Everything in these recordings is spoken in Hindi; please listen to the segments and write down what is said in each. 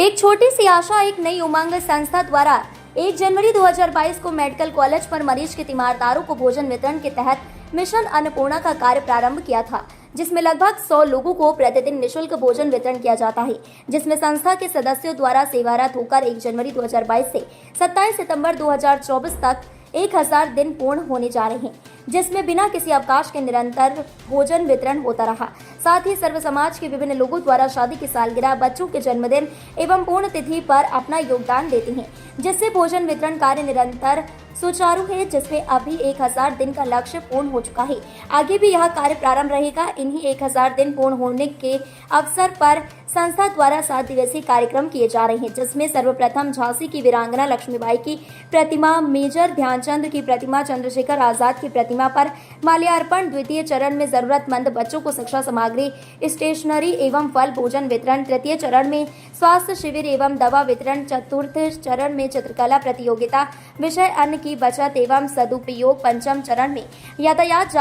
एक छोटी सी आशा एक नई उमंग संस्था द्वारा 1 जनवरी 2022 को मेडिकल कॉलेज पर मरीज के तीमारदारों को भोजन वितरण के तहत मिशन अन्नपूर्णा का कार्य प्रारंभ किया था, जिसमें लगभग 100 लोगों को प्रतिदिन निशुल्क भोजन वितरण किया जाता है, जिसमें संस्था के सदस्यों द्वारा सेवारत होकर 1 जनवरी 2022 से 27 सितंबर 2024 तक 1000 दिन पूर्ण होने जा रहे हैं, जिसमें बिना किसी अवकाश के निरंतर भोजन वितरण होता रहा। साथ ही सर्व समाज के विभिन्न लोगों द्वारा शादी की सालगिरह, बच्चों के जन्मदिन एवं पूर्ण तिथि पर अपना योगदान देते हैं, जिससे भोजन वितरण कार्य निरंतर सुचारू है, जिसमें अभी 1000 दिन का लक्ष्य पूर्ण हो चुका है। आगे भी यह कार्य प्रारंभ रहेगा। इन्हीं 1000 दिन पूर्ण होने के अवसर पर संस्था द्वारा 7 दिवसीय कार्यक्रम किए जा रहे हैं, जिसमें सर्वप्रथम झांसी की वीरांगना लक्ष्मीबाई की प्रतिमा, मेजर ध्यानचंद की प्रतिमा, चंद्रशेखर आजाद की प्रतिमा पर माल्यार्पण, द्वितीय चरण में जरूरतमंद बच्चों को शिक्षा सामग्री, स्टेशनरी एवं फल भोजन वितरण, तृतीय चरण में स्वास्थ्य शिविर एवं दवा वितरण, चतुर्थ चरण में चित्रकला प्रतियोगिता, विषय अन्न की बचत एवं सदुपयोग, पंचम चरण में यातायात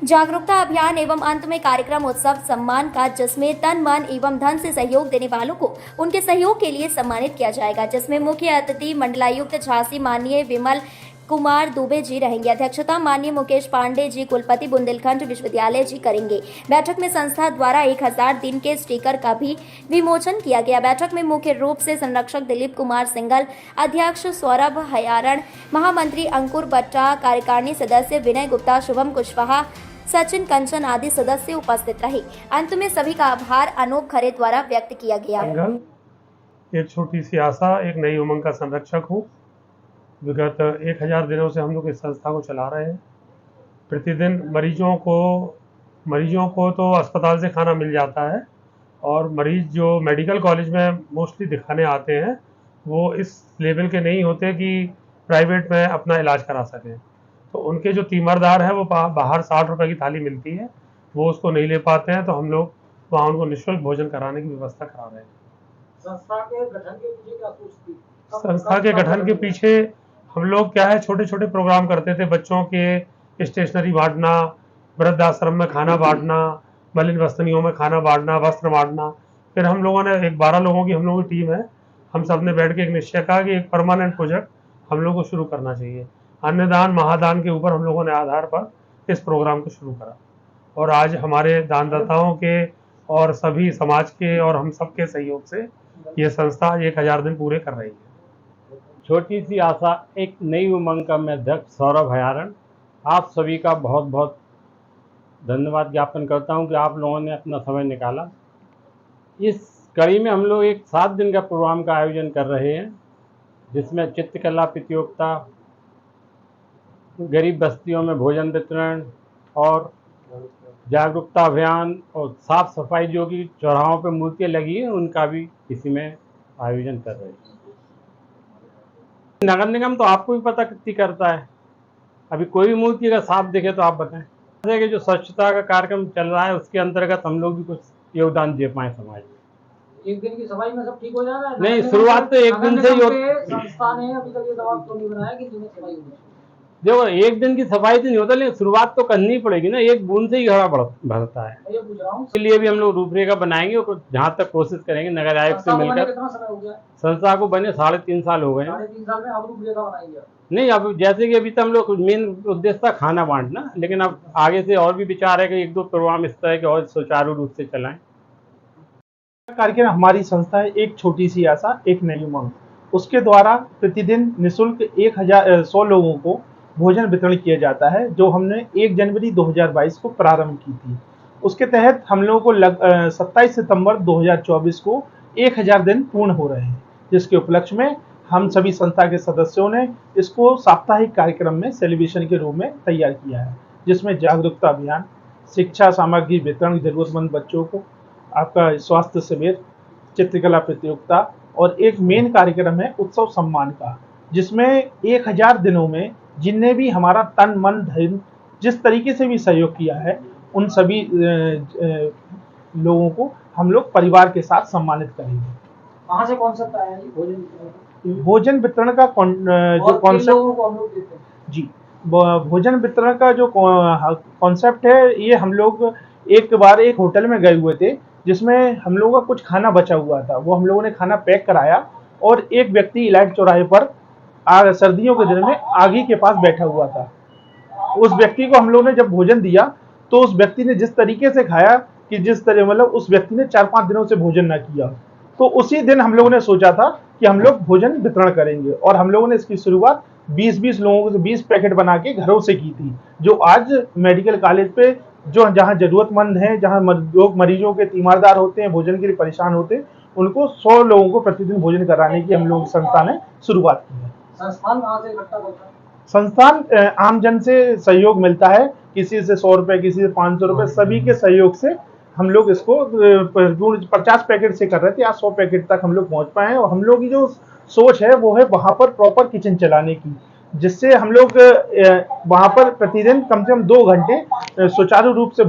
जागरूकता अभियान एवं अंत में कार्यक्रम उत्सव सम्मान का, जिसमें तन मन एवं धन से सहयोग देने वालों को उनके सहयोग के लिए सम्मानित किया जाएगा, जिसमें मुख्य अतिथि मंडलायुक्त झांसी माननीय विमल कुमार दुबे जी रहेंगे। अध्यक्षता माननीय मुकेश पांडे जी, कुलपति बुंदेलखंड विश्वविद्यालय जी करेंगे। बैठक में संस्था द्वारा 1000 दिन के स्टिकर का भी विमोचन किया गया। बैठक में मुख्य रूप से संरक्षक दिलीप कुमार सिंघल, अध्यक्ष सौरभ हयारण, महामंत्री अंकुर बट्टा, कार्यकारिणी सदस्य विनय गुप्ता, शुभम कुशवाहा, सचिन कंचन आदि सदस्य उपस्थित रहे। अंत में सभी का आभार अनूप खरे द्वारा व्यक्त किया गया। एक छोटी सी आशा एक नई उमंग का संरक्षक हूँ। विगत 1000 दिनों से हम लोग इस संस्था को चला रहे हैं। प्रतिदिन मरीजों को तो अस्पताल से खाना मिल जाता है, और मरीज जो मेडिकल कॉलेज में मोस्टली दिखाने आते हैं वो इस लेवल के नहीं होते कि प्राइवेट में अपना इलाज करा सकें, तो उनके जो तीमारदार है वो बाहर 60 रुपए की थाली मिलती है, वो उसको नहीं ले पाते हैं, तो हम लोग वहाँ उनको निःशुल्क भोजन कराने की व्यवस्था करा रहे हैं। संस्था के गठन के पीछे क्या सोच थी? संस्था के गठन के पीछे हम लोग क्या है, छोटे छोटे प्रोग्राम करते थे। बच्चों के स्टेशनरी बांटना, वृद्धाश्रम में खाना बांटना, मलिन वस्तनियों में खाना बांटना, वस्त्र बांटना। फिर हम लोगों ने 12 लोगों की हम लोगों की टीम है, हम सब ने बैठ के एक निश्चय कहा कि एक परमानेंट प्रोजेक्ट हम लोग को शुरू करना चाहिए। अन्नदान महादान के ऊपर हम लोगों ने आधार पर इस प्रोग्राम को शुरू करा, और आज हमारे दानदाताओं के और सभी समाज के और हम सबके सहयोग से ये संस्था 1000 दिन पूरे कर रही है। छोटी सी आशा एक नई उमंग का मैं अध्यक्ष सौरभ हयारण आप सभी का बहुत बहुत धन्यवाद ज्ञापन करता हूं कि आप लोगों ने अपना समय निकाला। इस कड़ी में हम लोग एक 7 दिन का प्रोग्राम का आयोजन कर रहे हैं, जिसमें चित्रकला प्रतियोगिता, गरीब बस्तियों में भोजन वितरण और जागरूकता अभियान, और साफ सफाई जो कि चौराहों पर मूर्तियाँ लगी हैं उनका भी इसी में आयोजन कर रहे हैं। नगर निगम तो आपको भी पता कितनी करता है, अभी कोई भी मूर्ति अगर साफ दिखे तो आप बताएं। जैसे कि जो स्वच्छता का कार्यक्रम चल रहा है उसके अंतर्गत हम लोग भी कुछ योगदान दे पाए समाज में। 1 दिन की सफाई में सब ठीक हो जा रहा है? नहीं, शुरुआत तो 1 दिन से ही संस्था ने अभी तक ये दबाव तो नहीं बनाया कि दिन में सफाई होगी। देखो, 1 दिन की सफाई तो नहीं होता, लेकिन शुरुआत तो करनी पड़ेगी ना। एक बूंद से ही घड़ा भरता है। ये पूछ रहा हूँ, इसके लिए भी हम लोग रूपरेखा बनाएंगे और जहाँ तक कोशिश करेंगे नगर आयुक्त से मिलकर। कितना समय हो गया संस्था को बने 3.5 साल हो गए। 3.5 साल में अब रूपरेखा बनाएंगे? नहीं, अब जैसे कि अभी तो हम लोग मेन उद्देश्य था खाना बांटना, लेकिन अब आगे से और भी विचार है कि 1-2 प्रोग्राम इस तरह के और सुचारू रूप से चलाएं। कार्यक्रम हमारी संस्था है एक छोटी सी आशा एक नई उमंग, उसके द्वारा प्रतिदिन निःशुल्क 100 लोगों को भोजन वितरण किया जाता है, जो हमने 1 जनवरी 2022 को प्रारंभ की थी। उसके तहत हम लोगों को 27 सितंबर 2024 को 1000 दिन पूर्ण हो रहे हैं, जिसके उपलक्ष्य में हम सभी संस्था के सदस्यों ने इसको साप्ताहिक कार्यक्रम में सेलिब्रेशन के रूप में तैयार किया है, जिसमें जागरूकता अभियान, शिक्षा सामग्री वितरण जरूरतमंद बच्चों को, आपका स्वास्थ्य शिविर, चित्रकला प्रतियोगिता, और एक मेन कार्यक्रम है उत्सव सम्मान का, जिसमें 1000 दिनों में जिनने भी हमारा तन मन धन जिस तरीके से भी सहयोग किया है, उन सभी लोगों को हम लोग परिवार के साथ सम्मानित करेंगे। कहाँ से कॉन्सेप्ट आया है भोजन वितरण का जो कॉन्सेप्ट जी, भोजन वितरण का जो कॉन्सेप्ट है, ये हम लोग एक बार एक होटल में गए हुए थे, जिसमें हम लोगों का कुछ खाना बचा हुआ था। वो हम लोगों ने खाना पैक कराया और एक व्यक्ति इलाइट चौराहे पर सर्दियों के दिन में आगी के पास बैठा हुआ था। उस व्यक्ति को हम लोगों ने जब भोजन दिया तो उस व्यक्ति ने जिस तरीके से खाया कि जिस तरह मतलब उस व्यक्ति ने 4-5 दिनों से भोजन ना किया। तो उसी दिन हम लोगों ने सोचा था कि हम लोग भोजन वितरण करेंगे और हम लोगों ने इसकी शुरुआत 20-20 लोगों से 20 पैकेट बना के घरों से की थी, जो आज मेडिकल कॉलेज पे जो जहाँ जरूरतमंद हैं, जहाँ लोग मरीजों के तीमारदार होते हैं, भोजन के लिए परेशान होते हैं, उनको 100 लोगों को प्रतिदिन भोजन कराने की हम लोगों की संस्था ने शुरुआत की है। संस्थान कहाँ से इकट्ठा होता है? संस्थान आमजन से सहयोग मिलता है, किसी से 100 रुपए, किसी से 500 रुपए, सभी के सहयोग से हम लोग इसको 50 पैकेट से कर रहे थे, आज 100 पैकेट तक हम लोग पहुंच पाए हैं। और हम लोग की जो सोच है वो है वहां पर प्रॉपर किचन चलाने की, जिससे हम लोग वहां पर प्रतिदिन कम से कम 2 घंटे सुचारू रूप से